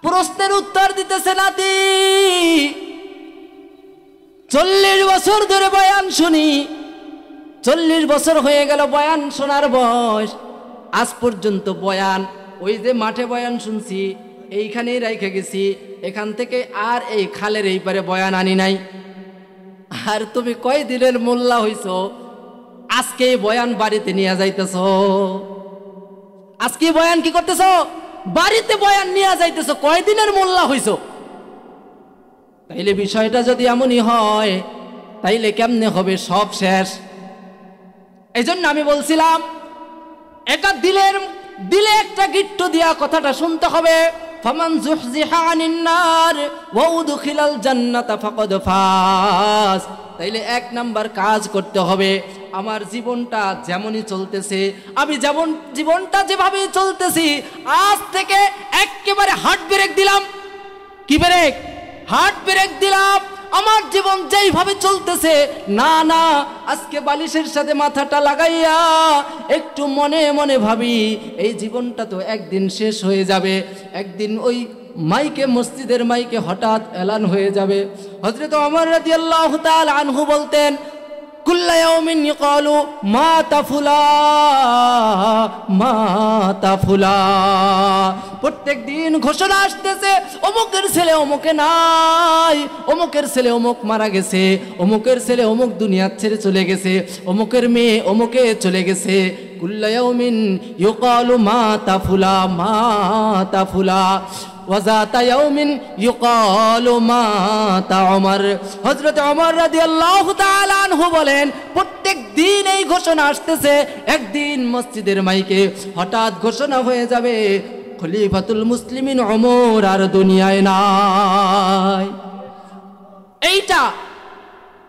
প্রশ্নের উত্তর দিতেছে, নাতি 40 বছর ধরে বয়ান শুনি, 40 বছর হয়ে গেল বয়ান শোনার বয়স, আজ পর্যন্ত বয়ান ওই যে মাঠে বয়ান শুনছি এইখানেই রাইখে গেছি, এখান থেকে আর এই খালের এই পারে বয়ান আনি নাই। আর তুমি কয় দিনের মোল্লা হইছ, আজকে এই বয়ান বাড়িতে নিয়ে যাইতেছ, আজকে বয়ান কি করতেছ, বাড়িতে বয়ান নিয়ে যাইতেছ, কয় দিনের মোল্লা হইছ? তাইলে বিষয়টা যদি এমনই হয় তাইলে কেমনে হবে, সব শেষ। এই জন্য আমি বলছিলাম এটা দিলে একটা গিট্টু দিয়া কথাটা শুনতে হবে। ফামান যুহজিহা আনিন নার ওয়া উদখিলাল জান্নাতা ফাকাদ ফাজ। তাইলে 1 নাম্বার কাজ করতে হবে, আমার জীবনটা যেমনই চলতেছে, আমি যেমন জীবনটা যেভাবে চলতেছি, আজ থেকে একেবারে হার্ট ব্রেক দিলাম। কি ব্রেক? হার্ট ব্রেক দিলাম। আমার জীবন যেইভাবে চলতেছে, না না, আজকে বালিশের সাথে মাথাটা লাগাইয়া একটু মনে মনে ভাবি এই জীবনটা তো একদিন শেষ হয়ে যাবে, একদিন ওই মাইকে, মসজিদের মাইকে হঠাৎ এলান হয়ে যাবে। হযরত ওমর রাদিয়াল্লাহু তাআলা আনহু বলতেন, কুল্লা ইয়াউমিন ইয়াকালু মাতা ফুলান মাতা ফুলান। প্রত্যেক দিন ঘোষণা আসতেছে অমুকের ছেলে অমুকে নাই, অমুকের ছেলে অমুক মারা গেছে, অমুকের ছেলে অমুক দুনিয়া ছেড়ে চলে গেছে, অমুকের মেয়ে অমুকে চলে গেছে। কুল্লা ইয়াউমিন ইয়াকালু মাতা ফুলান মাতা ফুলান ওয়াজাতা ইয়াউমিন ইউকালু মাতা ওমর। হযরত ওমর রাদিয়াল্লাহু তাআলা আনহু বলেন, প্রত্যেক দিন এই ঘোষণা আসতেছে, একদিন মসজিদের মাইকে হঠাৎ ঘোষণা হয়ে যাবে খলিফাতুল মুসলিমিন ওমর আর দুনিয়ায় নাই। এইটা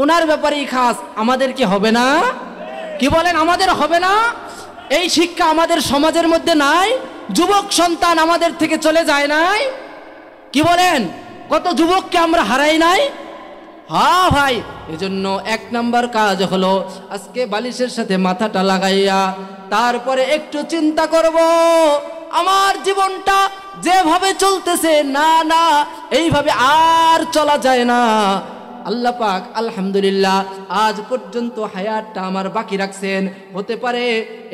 ওনার ব্যাপারেই খাস, আমাদের কি হবে না? কি বলেন, আমাদের হবে না? এই শিক্ষা আমাদের সমাজের মধ্যে নাই? যুবক সন্তান আমাদের থেকে চলে যায় নাই? কি বলেন, কত যুবককে আমরা হারাই নাই? হ্যাঁ ভাই, এজন্য 1 নাম্বার কাজ হলো আজকে বালিশের সাথে মাথাটা লাগাইয়া তারপরে একটু চিন্তা করব, আমার জীবনটা যেভাবে চলতেছে, না না, এইভাবে আর চলা যায় না। আল্লাহ পাক আলহামদুলিল্লাহ আজ পর্যন্ত হায়াতটা আমার বাকি রাখছেন। হতে পারে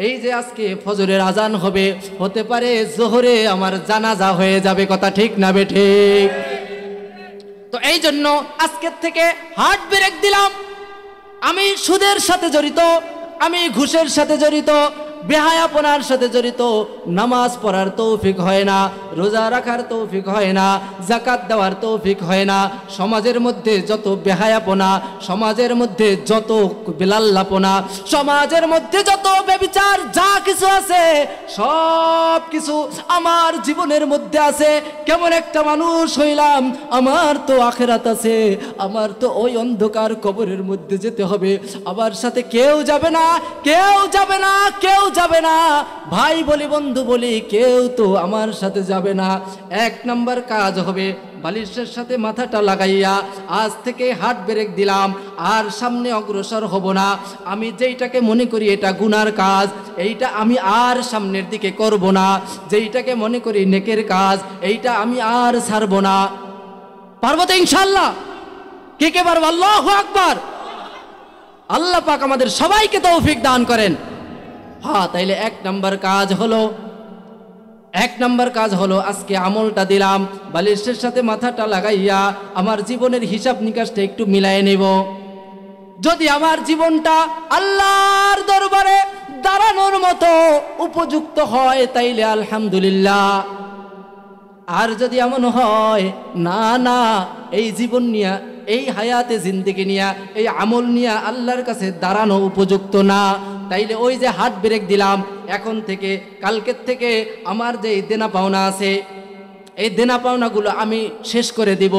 এই যে আজকে ফজরের আজান হবে, হতে পারে জোহরে আমার জানাজা হয়ে যাবে, কথা ঠিক না বেঠিক? তো এই জন্য আজকের থেকে হার্ট ব্রেক দিলাম। আমি সুদের সাথে জড়িত, আমি ঘুষের সাথে জড়িত, বেহায়াপনার সাথে জড়িত, নামাজ পড়ার তৌফিক হয় না, রোজা রাখার তৌফিক হয় না, যাকাত দেওয়ার তৌফিক হয় না। সমাজের মধ্যে যত বেহায়াপনা, সমাজের মধ্যে যত বেলাল্লাপনা, সমাজের মধ্যে যত ব্যভিচার যা কিছু আছে, সব কিছু আমার জীবনের মধ্যে আছে। কেমন একটা মানুষ হইলাম, আমার তো আখিরাত আছে, আমার তো ওই অন্ধকার কবরের মধ্যে যেতে হবে, আমার সাথে কেউ যাবে না, কেউ যাবে না, কেউ যাবে না। ভাই বলি, বন্ধু বলি, কেউ তো আমার সাথে যাবে না। 1 নাম্বার কাজ হবে বালিশের সাথে মাথাটা লাগাইয়া আজ থেকে হার্ট ব্রেক দিলাম, আর সামনে অগ্রসর হব না। আমি যেইটাকে মনে করি এটা গুনার কাজ, এইটা আমি আর সামনের দিকে করব না। যেইটাকে মনে করি নেকের কাজ, এইটা আমি আর ছাড়ব না। পারবো তো ইনশাআল্লাহ? কে কে পারবো? আল্লাহু আকবার। আল্লাহ পাক আমাদের সবাইকে তৌফিক দান করেন। হ্যাঁ, তাইলে 1 নাম্বার কাজ হলো, 1 নাম্বার কাজ হলো আজকে আমলটা দিলাম, বালিশের সাথে মাথাটা লাগাইয়া আমার জীবনের হিসাব নিকাশটা একটু মিলায়ে নেব। যদি আমার জীবনটা আল্লাহর দরবারে দাঁড়ানোর মতো উপযুক্ত হয় তাইলে আলহামদুলিল্লাহ। আর যদি এমন হয় না না, এই জীবন নিয়ে, এই হায়াতে জিন্দেগি নিয়া, এই আমল নিয়া আল্লাহর কাছে দাঁড়ানো উপযুক্ত না, তাইলে ওই যে হার্ট ব্রেক দিলাম, এখন থেকে কালকের থেকে আমার যে দেনা পাওনা আছে, এই দেনা পাওনাগুলো আমি শেষ করে দিব।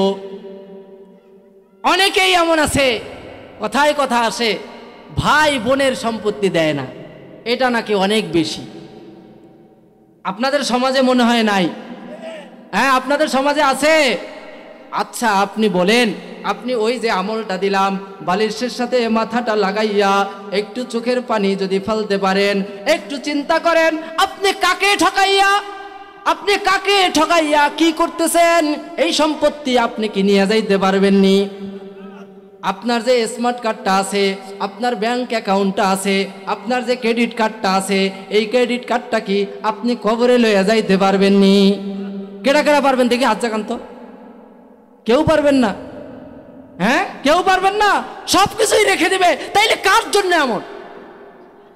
অনেকেই এমন আছে, কথায় কথা আসে, ভাই বোনের সম্পত্তি দেয় না, এটা নাকি অনেক বেশি। আপনাদের সমাজে মনে হয় নাই? হ্যাঁ, আপনাদের সমাজে আছে। আচ্ছা, আপনি বলেন, আপনি ওই যে আমলটা দিলাম, বালিশের সাথে মাথাটা লাগাইয়া একটু চোখের পানি যদি ফেলতে পারেন, একটু চিন্তা করেন, আপনি কাকে ঠকাইয়া আপনি কাকে ঠকাইয়া কি করতেছেন? এই সম্পত্তি আপনি কি নিয়ে যাইতে পারবেননি? আপনার যে স্মার্ট কার্ডটা আছে, আপনার ব্যাংক অ্যাকাউন্টটা আছে, আপনার যে ক্রেডিট কার্ডটা আছে, এই ক্রেডিট কার্ডটা কি আপনি কবরে লইয়া যাইতে পারবেননি? কেডা কেডা পারবেন দেখি হাত জাগান তো। কেউ পারবেন না? হ্যাঁ, কেউ পারবেন না। সব কিছুই রেখে দিবে। তাইলে কার জন্য এমন?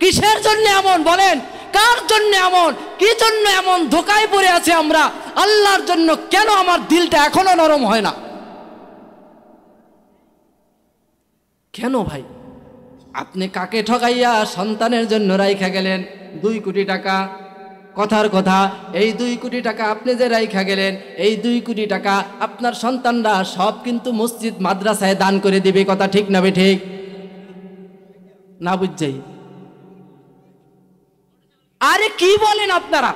কিসের জন্য এমন বলেন? কার জন্য এমন? কি জন্য এমন ধোকায় পড়ে আছে আমরা? আল্লাহর জন্য কেন আমার দিলটা এখনো নরম হয় না? কেন ভাই? আপনি কাকে ঠকাইয়া সন্তানের জন্য রাইখা গেলেন 2 কোটি টাকা? কথার কথা, এই 2 কোটি টাকা আপনি যে রাইখা গেলেন, এই 2 কোটি টাকা আপনার সন্তানরা সব কিন্তু মসজিদ মাদ্রাসায় দান করে দিবে। কথা ঠিক না ঠিক? না বুঝছেই? আরে কি বলেন আপনারা?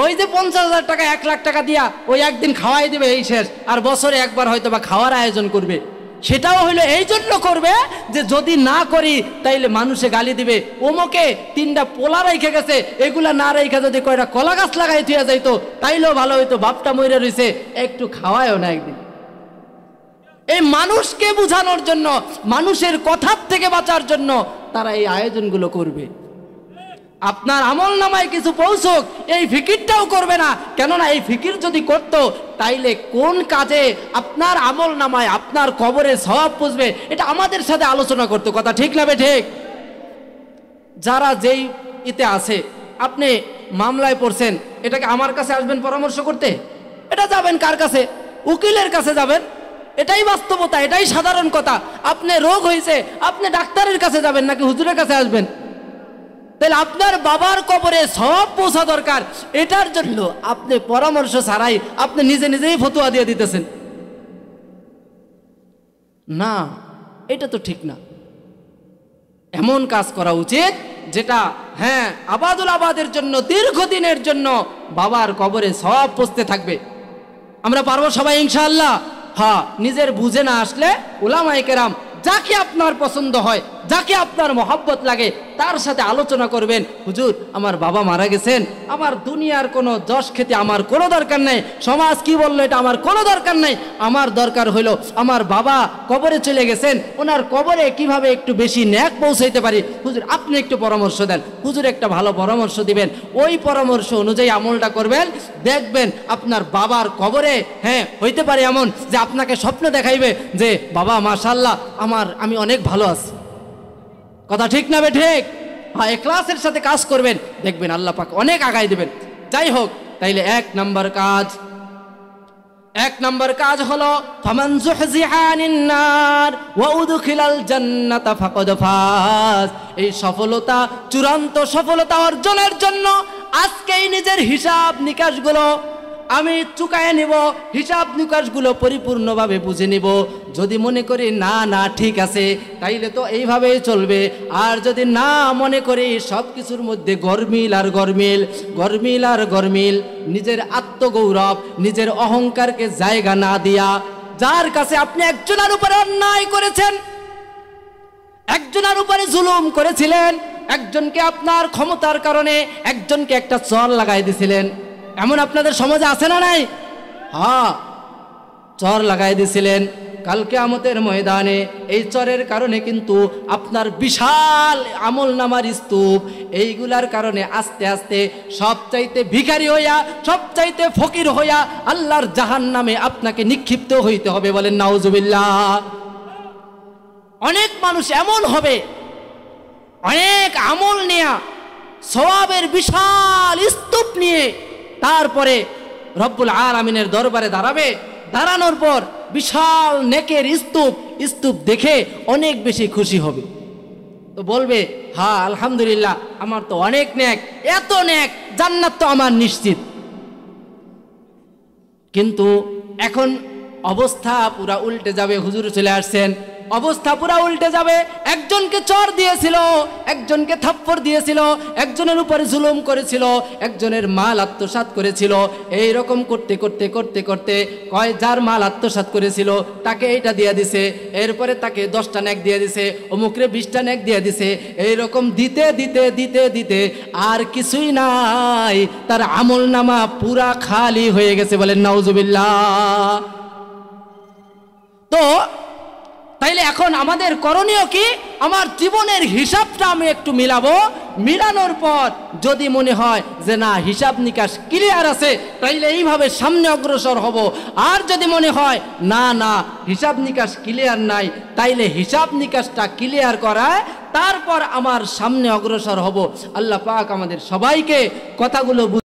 ওই যে 50,000 টাকা 1 লাখ টাকা দিয়া ওই একদিন খাওয়াই দিবে, এই শেষ। আর বছরে একবার হয়তো বা খাওয়ার আয়োজন করবে। সেটাও হইলো এই জন্য করবে যে যদি না করি তাইলে মানুষে গালি দিবে। ওমকে 3টা পোলা রেখে গেছে, এগুলা না রেখে যদি কয়টা কলা গাছ লাগাই থিয়া যাইতো তাইলেও ভালো হইতো। বাপটা মইরা রইছে, একটু খাওয়ায়ও না একদিন। এই মানুষকে বোঝানোর জন্য, মানুষের কথার থেকে বাঁচার জন্য তারা এই আয়োজনগুলো করবে। আপনার আমল নামায় কিছু পৌঁছক এই ফিকিরটাও করবে না। কেননা এই ফিকির যদি করত তাইলে কোন কাজে আপনার আমল নামায় আপনার কবরে সওয়াব পুষবে এটা আমাদের সাথে আলোচনা করতো। কথা ঠিক না ঠিক? যারা যেই ইতে আছে, আপনি মামলায় পড়ছেন, এটাকে আমার কাছে আসবেন পরামর্শ করতে? এটা যাবেন কার কাছে? উকিলের কাছে যাবেন। এটাই বাস্তবতা, এটাই সাধারণ কথা। আপনি রোগ হয়েছে, আপনি ডাক্তারের কাছে যাবেন নাকি হুজুরের কাছে আসবেন? তাহলে আপনার বাবার কবরে সব পৌঁছা দরকার। এটার জন্য আপনি পরামর্শ ছাড়াই আপনি নিজে নিজেই ফতোয়া দিয়ে দিতেছেন। না, এটা তো ঠিক না। এমন কাজ করা উচিত যেটা হ্যাঁ আবাদুল আবাদের জন্য, দীর্ঘদিনের জন্য বাবার কবরে সব পৌঁছতে থাকবে। আমরা পারবো সবাই ইনশাআল্লাহ? হ্যাঁ, নিজের বুঝে না আসলে উলামায়ে কেরাম যাকে আপনার পছন্দ হয়, যাকে আপনার মহব্বত লাগে তার সাথে আলোচনা করবেন। হুজুর, আমার বাবা মারা গেছেন, আমার দুনিয়ার কোনো যশ খেতে আমার কোনো দরকার নেই, সমাজ কি বললো এটা আমার কোনো দরকার নেই। আমার দরকার হইল আমার বাবা কবরে চলে গেছেন, ওনার কবরে কিভাবে একটু বেশি ন্যাক পৌঁছাইতে পারি। হুজুর, আপনি একটু পরামর্শ দেন। হুজুর একটা ভালো পরামর্শ দিবেন, ওই পরামর্শ অনুযায়ী আমলটা করবেন। দেখবেন আপনার বাবার কবরে হ্যাঁ হইতে পারে এমন যে আপনাকে স্বপ্ন দেখাইবে যে বাবা মাশাআল্লাহ আমি অনেক ভালো আছি। কথা ঠিক না ঠিক? হ্যাঁ, ইখলাসের সাথে কাজ করবেন, দেখবেন আল্লাহ পাক অনেক আগাই দেবেন। যাই হোক, তাইলে 1 নম্বর কাজ হলো ফামান যুহজিহা আনিন নার ওয়া উদখিলাল জান্নাতা ফাকাদ ফাজ। এই সফলতা, চূড়ান্ত সফলতা অর্জনের জন্য আজকেই নিজের হিসাব নিকাশগুলো আমি চুকায় নিব, হিসাব নিকাশগুলো পরিপূর্ণভাবে বুঝে নিব। যদি মনে করি না না ঠিক আছে তাইলে তো এইভাবেই চলবে। আর যদি না মনে করি সব কিছুর মধ্যে গরমিল আর গরমিল, গরমিল আর গরমিল, নিজের আত্মগৌরব, নিজের অহংকারকে জায়গা না দিয়া, যার কাছে আপনি একজনের উপরে অন্যায় করেছেন, একজনের উপরে জুলুম করেছিলেন, একজনকে আপনার ক্ষমতার কারণে একজনকে একটা চর লাগাই দিছিলেন, এমন আপনাদের সমাজে আছে না নাই? হ্যাঁ, চর লাগাই দিছিলেন। কাল কিয়ামতের ময়দানে এই চরের কারণে কিন্তু আপনার বিশাল আমল নামার স্তূপ, এইগুলার কারণে আস্তে আস্তে সবচাইতে ভিখারি হইয়া, সবচাইতে ফকির হইয়া আল্লাহর জাহান্নামে আপনাকে নিক্ষিপ্ত হইতে হবে। বলেন নাউজুবিল্লাহ। অনেক মানুষ এমন হবে, অনেক আমল নিয়ে, সওয়াবের বিশাল স্তূপ নিয়ে তারপরে রব্বুল আলামিনের দরবারে দাঁড়াবে। দাঁড়ানোর পর বিশাল নেকের স্তূপ দেখে অনেক বেশি খুশি হবে। তো বলবে, হ্যাঁ আলহামদুলিল্লাহ, আমার তো অনেক নেক, এত নেক, জান্নাত তো আমার নিশ্চিত। কিন্তু এখন অবস্থা পুরা উল্টে যাবে। হুজুর চলে আসছেন, অবস্থা পুরা উল্টে যাবে। একজনকে চর দিয়েছিল, একজনকে থাপ্পড় দিয়েছিল, একজনের উপরে জুলুম করেছিল, একজনের মাল আত্মসাৎ করেছিল। এই রকম করতে করতে করতে করতে কয় যার মাল আত্মসাৎ করেছিল তাকে এইটা দিয়ে দিছে, এরপরে তাকে 10টা নেক দিয়ে দিছে, অমুকরে 20টা নেক দিয়ে দিছে। এইরকম দিতে দিতে দিতে দিতে আর কিছুই নাই, তার আমল নামা পুরা খালি হয়ে গেছে। বলেন নাউজুবিল্লাহ। তো তাইলে এখন আমাদের করণীয় কি? আমার জীবনের হিসাবটা আমি একটু মিলাবো। মিলানোর পর যদি মনে হয় যে না হিসাব নিকাশ ক্লিয়ার আছে, তাইলে এইভাবে সামনে অগ্রসর হব। আর যদি মনে হয় না না হিসাব নিকাশ ক্লিয়ার নাই, তাইলে হিসাব নিকাশটা ক্লিয়ার করায় তারপর আমার সামনে অগ্রসর হব। আল্লাহ পাক আমাদের সবাইকে কথাগুলো